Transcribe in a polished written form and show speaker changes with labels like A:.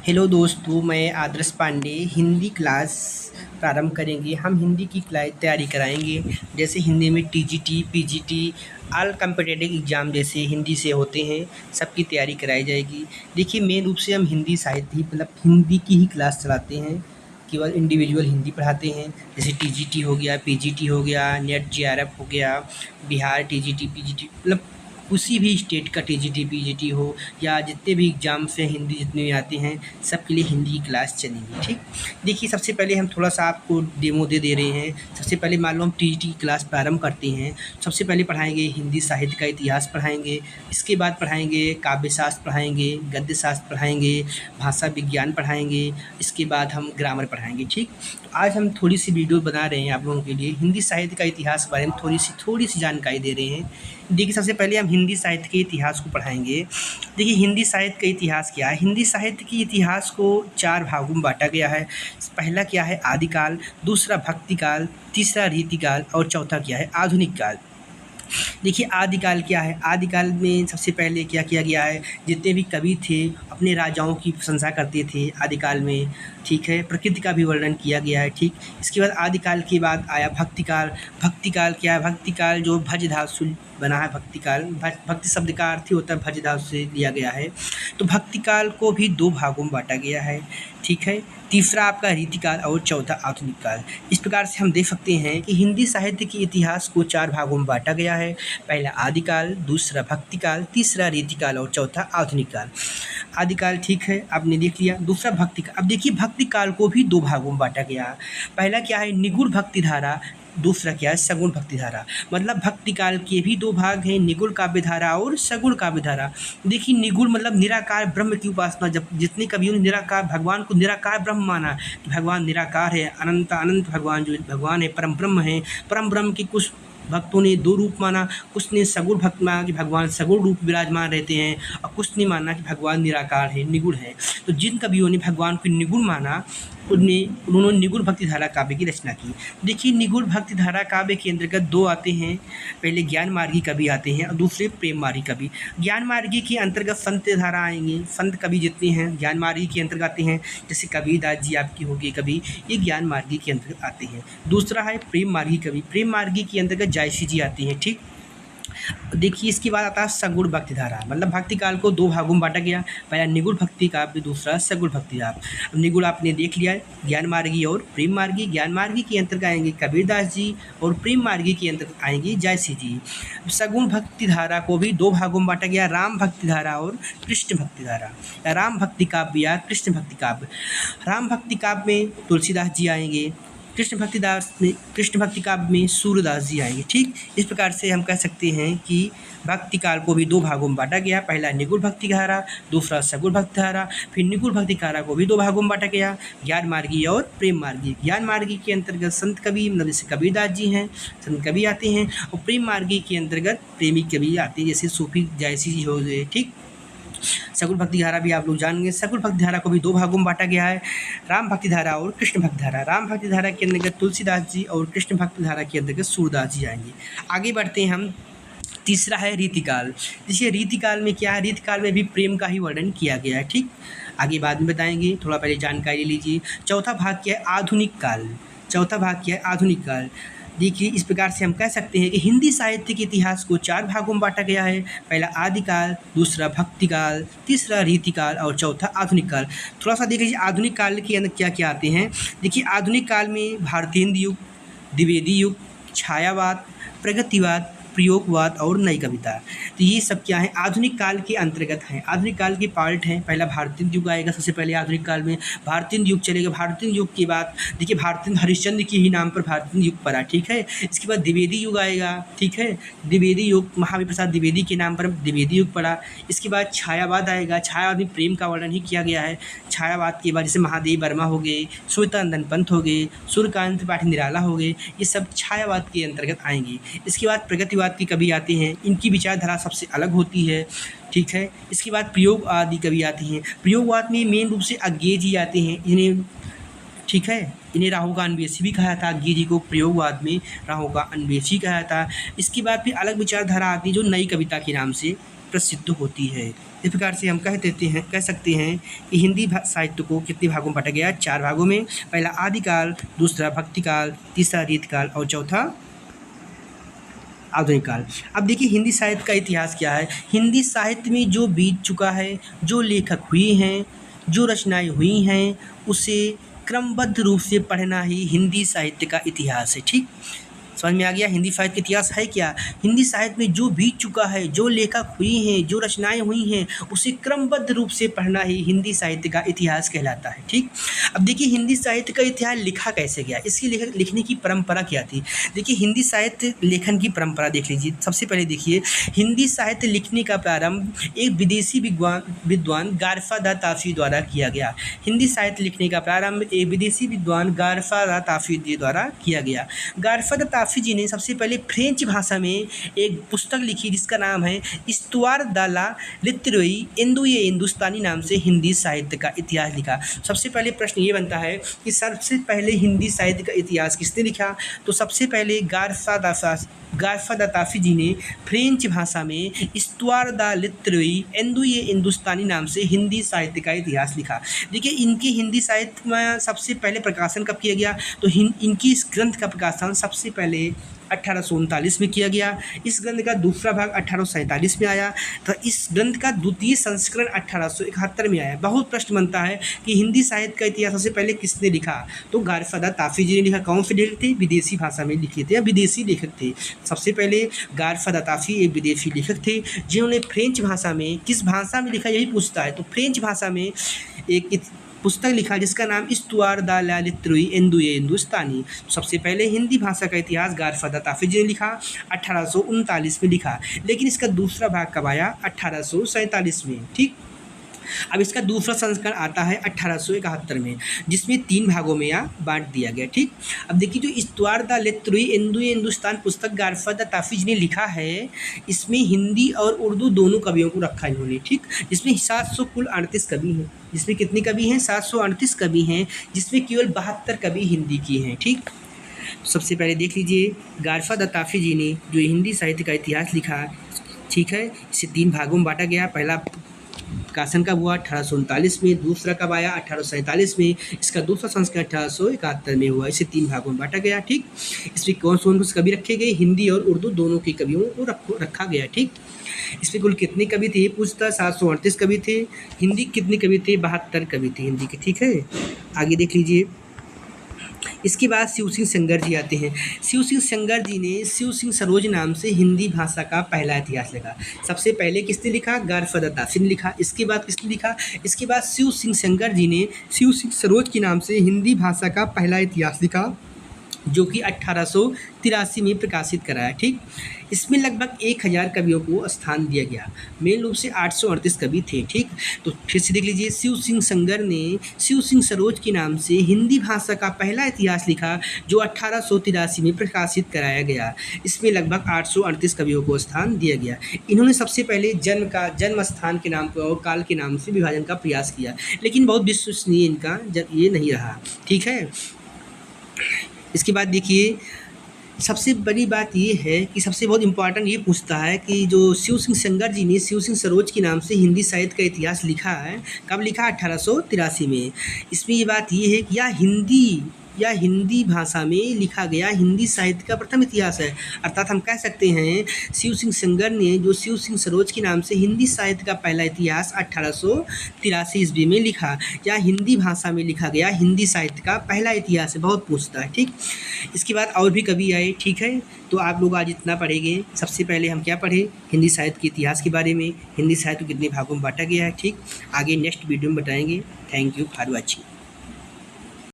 A: Hello दोस्तों, मैं आदर्श Pandey. Hindi class प्रारंभ करेंगे। हम हिंदी की तैयारी कराएंगे। जैसे हिंदी में TGT, PGT, all competitive exam जैसे हिंदी से होते हैं, सबकी तैयारी कराई जाएगी। देखिए, मेन रूप से हम हिंदी साहित्य ही मतलब हिंदी की ही क्लास चलाते हैं। केवल इंडिविजुअल हिंदी पढ़ाते हैं। जैसे टीजीटी हो गया, पीजीटी हो गया, नेट जेआरएफ हो गया, बिहार टीजीटी, पीजीटी मतलब किसी भी स्टेट का टीजीटी, पीजीटी हो या जितने भी एग्ज़ाम्स हैं हिंदी जितने भी आते हैं, सबके लिए हिंदी की क्लास चलेगी। ठीक, देखिए, सबसे पहले हम थोड़ा सा आपको डेमो दे रहे हैं। सबसे पहले मान लो हम टीजीटी की क्लास प्रारंभ करते हैं। सबसे पहले पढ़ाएंगे हिंदी साहित्य का इतिहास पढ़ाएंगे। इसके बाद पढ़ाएंगे काव्य शास्त्र पढ़ाएंगे, गद्य शास्त्र पढ़ाएंगे, भाषा विज्ञान पढ़ाएंगे। इसके बाद हम ग्रामर पढ़ाएंगे। ठीक, तो आज हम थोड़ी सी वीडियो बना रहे हैं आप लोगों के लिए। हिंदी साहित्य का इतिहास के बारे में थोड़ी सी जानकारी दे रहे हैं। देखिए, सबसे पहले हम हिंदी साहित्य के इतिहास को पढ़ाएंगे। देखिए, हिंदी साहित्य का इतिहास क्या है। हिंदी साहित्य के इतिहास को 4 भागों में बांटा गया है। पहला क्या है, आदिकाल, दूसरा भक्तिकाल, तीसरा रीतिकाल और चौथा क्या है, आधुनिक काल। देखिए, आदिकाल क्या है। आदिकाल में सबसे पहले क्या किया गया है, जितने भी कवि थे अपने राजाओं की प्रशंसा करते थे आदिकाल में। ठीक है, प्रकृति का भी वर्णन किया गया है। ठीक, इसके बाद आदिकाल के बाद आया भक्तिकाल। भक्तिकाल क्या है, भक्तिकाल जो भज धातु बना है। भक्तिकाल, भक्ति शब्द का अर्थ ही होता है भज धातु से लिया गया है। तो भक्तिकाल को भी 2 भागों में बांटा गया है। ठीक है, तीसरा आपका रीतिकाल और चौथा आधुनिक काल। इस प्रकार से हम देख सकते हैं कि हिंदी साहित्य के इतिहास को 4 भागों में बांटा गया है। पहला आदिकाल, दूसरा भक्तिकाल, तीसरा रीतिकाल और चौथा आधुनिक काल। आदिकाल ठीक है, आपने देख लिया। दूसरा भक्तिकाल। अब देखिए, भक्तिकाल को भी 2 भागों में बांटा गया है। पहला क्या है, निगूढ़ भक्ति धारा, दूसरा क्या है, सगुण भक्ति धारा। मतलब भक्तिकाल के भी 2 भाग हैं, निगूढ़ काव्य धारा और सगुण काव्य धारा। देखिए, निगूढ़ मतलब निराकार ब्रह्म की उपासना। जब जितने कवियों ने निराकार भगवान को निराकार ब्रह्म माना कि भगवान निराकार है, अनंत अनंत भगवान जो भगवान है, परम ब्रह्म है। परम ब्रह्म की कुछ भक्तों ने 2 रूप माना, कुछ ने सगुण भक्त माना कि भगवान सगुण रूप विराजमान रहते हैं, और कुछ ने माना कि भगवान निराकार है, निगुण है। तो जिन कवियों ने भगवान को निगुण माना उन्होंने निगुण भक्ति धारा काव्य की रचना की। देखिए, निगुण भक्ति धारा काव्य के अंतर्गत 2 आते हैं। पहले ज्ञान मार्गी कवि आते हैं और दूसरे प्रेम मार्गी कवि। ज्ञान मार्गी के अंतर्गत संत धारा आएंगे। संत कवि जितने हैं ज्ञान मार्गी के अंतर्गत आते हैं। जैसे कबीरदास जी आपकी हो गए कवि, ये ज्ञान मार्गी के अंतर्गत आते हैं। दूसरा है प्रेम मार्गी कवि। प्रेम मार्गी के अंतर्गत जायसी जी आती हैं। ठीक, देखिए, इसके बाद आता है सगुण भक्ति धारा। मतलब भक्ति काल को 2 भागों में बांटा गया। पहला निगुण भक्ति काव्य, दूसरा सगुण भक्ति काव्य। निगुण आपने देख लिया, ज्ञान मार्गी और प्रेम मार्गी। ज्ञान मार्गी के अंतर्गत आएंगे कबीरदास जी और प्रेम मार्गी के अंतर्गत आएंगे जायसी जी। सगुण भक्ति धारा को भी 2 भागों में बांटा गया, राम भक्ति धारा और कृष्ण भक्ति धारा, या राम भक्ति काव्य या कृष्ण भक्ति काव्य। राम भक्ति काव्य में तुलसीदास जी आएंगे। कृष्ण भक्ति काव्य में सूरदास जी आएंगे। ठीक, इस प्रकार से हम कह सकते हैं कि भक्ति काल को भी 2 भागों में बांटा गया। पहला निगुण भक्ति धारा, दूसरा सगुण भक्ति धारा। फिर निगुण भक्ति धारा को भी 2 भागों में बांटा गया, ज्ञान मार्गी और प्रेम मार्गी। ज्ञान मार्गी के अंतर्गत संत कवि मतलब जैसे कबीरदास जी हैं, संत कवि आते हैं, और प्रेम मार्गी के अंतर्गत प्रेमी कवि आते हैं, जैसे सूफी जायसी जी हो गए। ठीक, सगुण भक्ति धारा भी आप लोग जानेंगे। सगुण भक्ति धारा को भी 2 भागों में बांटा गया है, राम भक्ति धारा और कृष्ण भक्ति धारा। राम भक्ति धारा के अंतर्गत तुलसीदास जी और कृष्ण भक्ति धारा के अंतर्गत सूरदास जी आएंगे। आगे बढ़ते हैं हम। तीसरा है रीतिकाल। देखिए, रीतिकाल में क्या है, रीतिकाल में भी प्रेम का ही वर्णन किया गया है। ठीक, आगे बाद में बताएंगे, थोड़ा पहले जानकारी लीजिए। चौथा भाग क्या है, आधुनिक काल। चौथा भाग क्या है, आधुनिक काल। देखिए, इस प्रकार से हम कह सकते हैं कि हिंदी साहित्य के इतिहास को 4 भागों में बांटा गया है। पहला आदिकाल, दूसरा भक्तिकाल, तीसरा रीतिकाल और चौथा आधुनिक काल। थोड़ा सा देख लीजिए आधुनिक काल के अंदर क्या क्या आते हैं। देखिए, आधुनिक काल में भारतेंद्र युग, द्विवेदी युग, छायावाद, प्रगतिवाद, प्रयोगवाद और नई कविता। तो ये सब क्या है, आधुनिक काल के अंतर्गत हैं। आधुनिक काल के पार्ट हैं। पहला भारतेंद्र युग आएगा सबसे पहले आधुनिक काल में। भारतेंद्र युग चलेगा। भारतेंद्र युग के बाद देखिए, भारतेंद्र हरिश्चंद्र के ही नाम पर भारतेंद्र युग पड़ा। ठीक है, इसके बाद द्विवेदी युग आएगा। ठीक है, द्विवेदी युग महावीर प्रसाद द्विवेदी के नाम पर द्विवेदी युग पड़ा। इसके बाद छायावाद आएगा। छायावाद में प्रेम का वर्णन ही किया गया है। छायावाद के बाद जैसे महादेव वर्मा हो गए, श्वेतानंदन पंत हो गए, सूर्यकांत त्रिपाठी निराला हो गए, ये सब छायावाद के अंतर्गत आएंगे। इसके बाद प्रगतिवाद की कवि आते हैं। इनकी विचारधारा सबसे अलग होती है। ठीक है, इसके बाद प्रयोग आदि कवि आती हैं। प्रयोगवाद में मेन रूप से अज्ञेय जी आते हैं। इन्हें ठीक है, इन्हें राहु का अन्वेषी भी कहा था। अज्ञेय जी को प्रयोगवाद में राहु का अन्वेषी कहा था। इसके बाद फिर अलग विचारधारा आती है जो नई कविता के नाम से प्रसिद्ध होती है। इस प्रकार से हम कह सकते हैं कि हिंदी साहित्य को कितने भागों में बांटा गया? 4 भागों में। पहला आदिकाल, दूसरा भक्तिकाल, तीसरा रीतकाल और चौथा आधुनिक काल। अब देखिए हिंदी साहित्य का इतिहास क्या है। हिंदी साहित्य में जो बीत चुका है, जो लेखक हुए हैं, जो रचनाएं हुई हैं, उसे क्रमबद्ध रूप से पढ़ना ही हिंदी साहित्य का इतिहास है। ठीक, समझ में आ गया हिंदी साहित्य का इतिहास है क्या? हिंदी साहित्य में जो बीत चुका है, जो लेखक हुए हैं, जो रचनाएं हुई हैं, उसे क्रमबद्ध रूप से पढ़ना ही हिंदी साहित्य का इतिहास कहलाता है। ठीक, अब देखिए हिंदी साहित्य का इतिहास लिखा कैसे गया, इसकी लिखने की परंपरा क्या थी। देखिए हिंदी साहित्य लेखन की परंपरा देख लीजिए। सबसे पहले देखिए हिंदी साहित्य लिखने का प्रारंभ एक विदेशी विद्वान गारफा ताफी द्वारा किया गया। हिंदी साहित्य लिखने का प्रारंभ एक विदेशी विद्वान गारफा ताफी द्वारा किया गया। गारफा ताफी जी ने सबसे पहले फ्रेंच भाषा में एक पुस्तक लिखी जिसका नाम है इस्तुआर द ला लिटरेरी ये हिंदुस्तानी नाम से हिंदी साहित्य का इतिहास लिखा। सबसे पहले प्रश्न ये बनता है कि सबसे पहले हिंदी साहित्य का इतिहास किसने लिखा? तो सबसे पहले गारफा द ताफी जी ने फ्रेंच भाषा में इस्तुआर द लिटरेरी ये हिंदुस्तानी नाम से हिंदी साहित्य का इतिहास लिखा। देखिए इनके हिंदी साहित्य में सबसे पहले प्रकाशन कब किया गया? तो इनकी इस ग्रंथ का प्रकाशन सबसे पहले 1839 में किया गया। इस ग्रंथ का दूसरा भाग 1847 में आया। तो इस ग्रंथ का द्वितीय संस्करण 1871 में आया। बहुत प्रश्न बनता है कि हिंदी साहित्य का इतिहास सबसे पहले किसने लिखा? तो गारफा ताफी जी ने लिखा। कौन से लेखक थे? विदेशी भाषा में लिखे थे या विदेशी लेखक थे। सबसे पहले गारफा ताफी एक विदेशी लेखक थे जिन्होंने फ्रेंच भाषा में, किस भाषा में लिखा यही पूछता है, तो फ्रेंच भाषा में एक पुस्तक लिखा जिसका नाम इस्तुआर द ला लिटरेरी ये हिंदुस्तानी। सबसे पहले हिंदी भाषा का इतिहास गारफा ताफी जी ने लिखा, 1839 में लिखा। लेकिन इसका दूसरा भाग कब आया? 1847 में। ठीक, अब इसका दूसरा संस्करण आता है 1871 में, जिसमें 3 भागों में यह बांट दिया गया। ठीक, अब देखिए जो इस्तुआर द लिटरेरी ये हिंदुस्तान पुस्तक गारफा ताफी जी ने लिखा है, इसमें हिंदी और उर्दू दोनों कवियों को रखा इन्होंने। ठीक, जिसमें 700 कुल 38 कवि हैं। जिसमें कितने कवि हैं? 738 कवि हैं, जिसमें केवल 72 कवि हिंदी की हैं। ठीक, सबसे पहले देख लीजिए गारफा ताफी जी ने जो हिंदी साहित्य का इतिहास लिखा, ठीक है, इसे 3 भागों में बांटा गया। पहला प्रकाशन कब हुआ? 1839 में। दूसरा कब आया? 1847 में। इसका दूसरा संस्करण 1871 में हुआ। इसे 3 भागों में बांटा गया। ठीक, इसमें कौन से कवि रखे गए? हिंदी और उर्दू दोनों के कवियों को रखा गया। ठीक, इसमें कुल कितने कवि थे ये पूछता? 738 कवि थे। हिंदी कितने कवि थे? 72 कवि थे हिंदी के। ठीक है, आगे देख लीजिए। इसके बाद शिव सिंह सेंगर जी आते हैं। शिव सिंह सेंगर जी ने शिव सिंह सरोज नाम से हिंदी भाषा का पहला इतिहास लिखा। सबसे पहले किसने लिखा? गारफा ताफी ने लिखा। इसके बाद किसने लिखा? इसके बाद शिव सिंह सेंगर जी ने शिव सिंह सरोज के नाम से हिंदी भाषा का पहला इतिहास लिखा, जो कि 1883 में प्रकाशित कराया। ठीक, इसमें लगभग 1000 कवियों को स्थान दिया गया। मेन रूप से 838 कवि थे। ठीक, तो फिर से देख लीजिए शिव सिंह सेंगर ने शिव सिंह सरोज के नाम से हिंदी भाषा का पहला इतिहास लिखा, जो 1883 में प्रकाशित कराया गया। इसमें लगभग 838 कवियों को स्थान दिया गया। इन्होंने सबसे पहले जन्म स्थान के नाम को और काल के नाम से विभाजन का प्रयास किया, लेकिन बहुत विश्वसनीय इनका ये नहीं रहा। ठीक है, इसके बाद देखिए सबसे बड़ी बात ये है कि सबसे बहुत इम्पॉर्टेंट ये पूछता है कि जो शिव सिंह सेंगर जी ने शिव सिंह सरोज के नाम से हिंदी साहित्य का इतिहास लिखा है, कब लिखा? 1883 में। इसमें ये बात ये है कि यह हिंदी भाषा में लिखा गया हिंदी साहित्य का प्रथम इतिहास है। अर्थात हम कह सकते हैं शिव सिंह सेंगर ने जो शिव सिंह सरोज के नाम से हिंदी साहित्य का पहला इतिहास 1883 ईस्वी में लिखा, या हिंदी भाषा में लिखा गया हिंदी साहित्य का पहला इतिहास है। बहुत पूछता है। ठीक, इसके बाद और भी कवि आए। ठीक है, तो आप लोग आज इतना पढ़ेंगे। सबसे पहले हम क्या पढ़े? हिंदी साहित्य के इतिहास के बारे में, हिंदी साहित्य कितने भागों में बांटा गया है। ठीक, आगे नेक्स्ट वीडियो में बताएंगे। Thank you for watching.